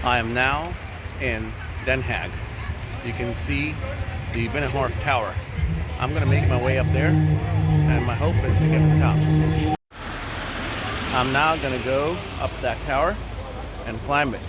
I am now in Den Haag. You can see the Binnenhof Tower. I'm going to make my way up there, and my hope is to get to the top. I'm now going to go up that tower and climb it.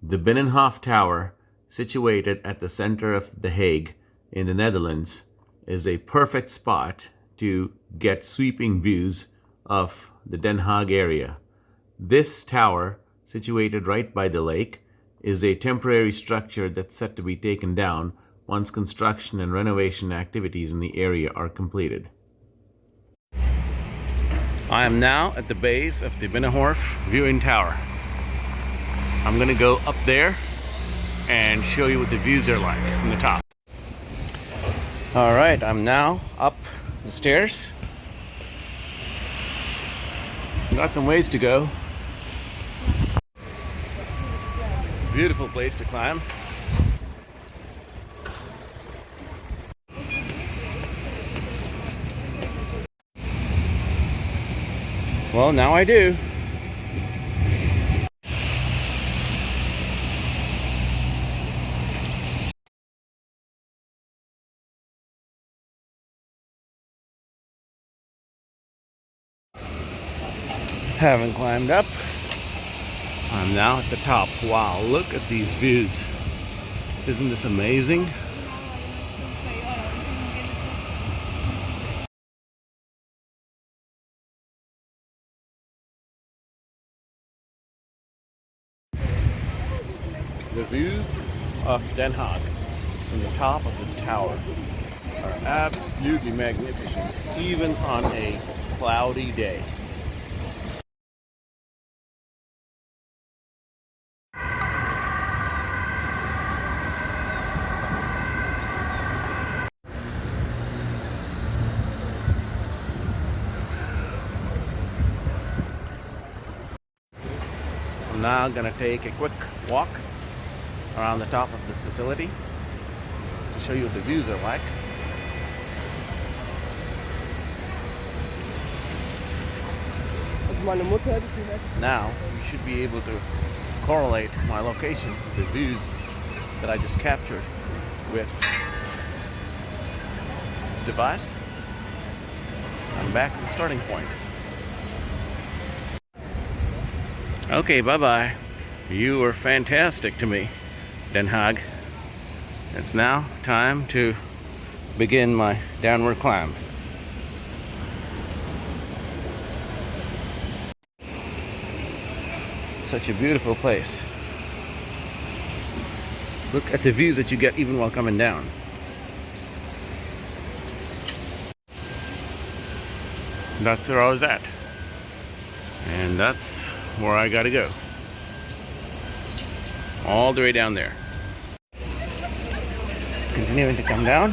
The Binnenhof Tower, situated at the center of The Hague in the Netherlands, is a perfect spot to get sweeping views of the Den Haag area. This tower, situated right by the lake, is a temporary structure that's set to be taken down once construction and renovation activities in the area are completed. I am now at the base of the Binnenhof viewing tower. I'm gonna go up there and show you what the views are like from the top. All right, I'm now up the stairs. Got some ways to go. It's a beautiful place to climb. Well, now I do. Haven't climbed up. I'm now at the top. Wow, look at these views. Isn't this amazing? The views of Den Haag from the top of this tower are absolutely magnificent, even on a cloudy day. I'm now going to take a quick walk around the top of this facility to show you what the views are like. Now you should be able to correlate my location with the views that I just captured with this device. I'm back at the starting point. Okay, bye-bye. You were fantastic to me, Den Haag. It's now time to begin my downward climb. Such a beautiful place. Look at the views that you get even while coming down. That's where I was at. And that's where I gotta go. All the way down there. Continuing to come down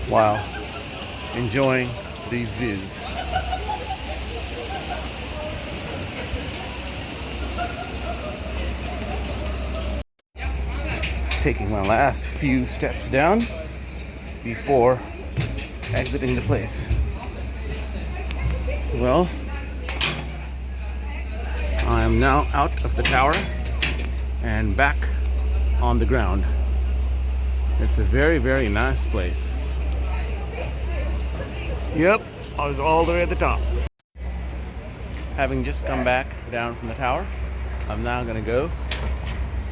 while enjoying these views. Taking my last few steps down before exiting the place. Well, I am now out of the tower and back on the ground. It's a very, very nice place. Yep, I was all the way at the top. Having just come back down from the tower, I'm now going to go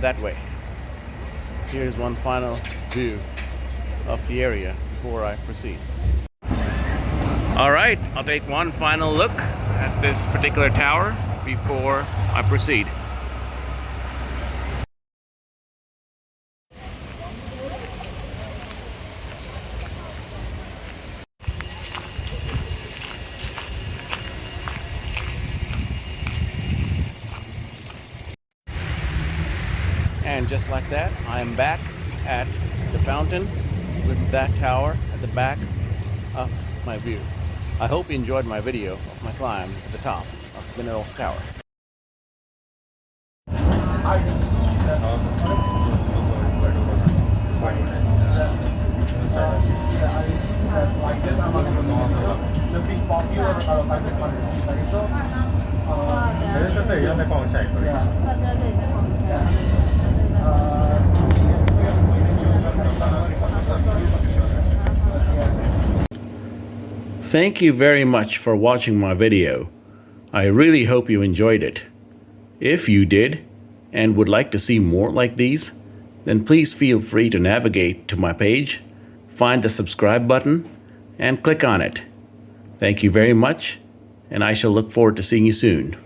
that way. Here's one final view of the area before I proceed. All right, I'll take one final look at this particular tower before I proceed. And just like that, I am back at the fountain with that tower at the back of my view. I hope you enjoyed my video of my climb to the top of Binnenhof Tower. Lebih popular kalau pakai konsep itu. Jadi saya yang mau cek. Thank you very much for watching my video. I really hope you enjoyed it. If you did, and would like to see more like these, then please feel free to navigate to my page, find the subscribe button, and click on it. Thank you very much, and I shall look forward to seeing you soon.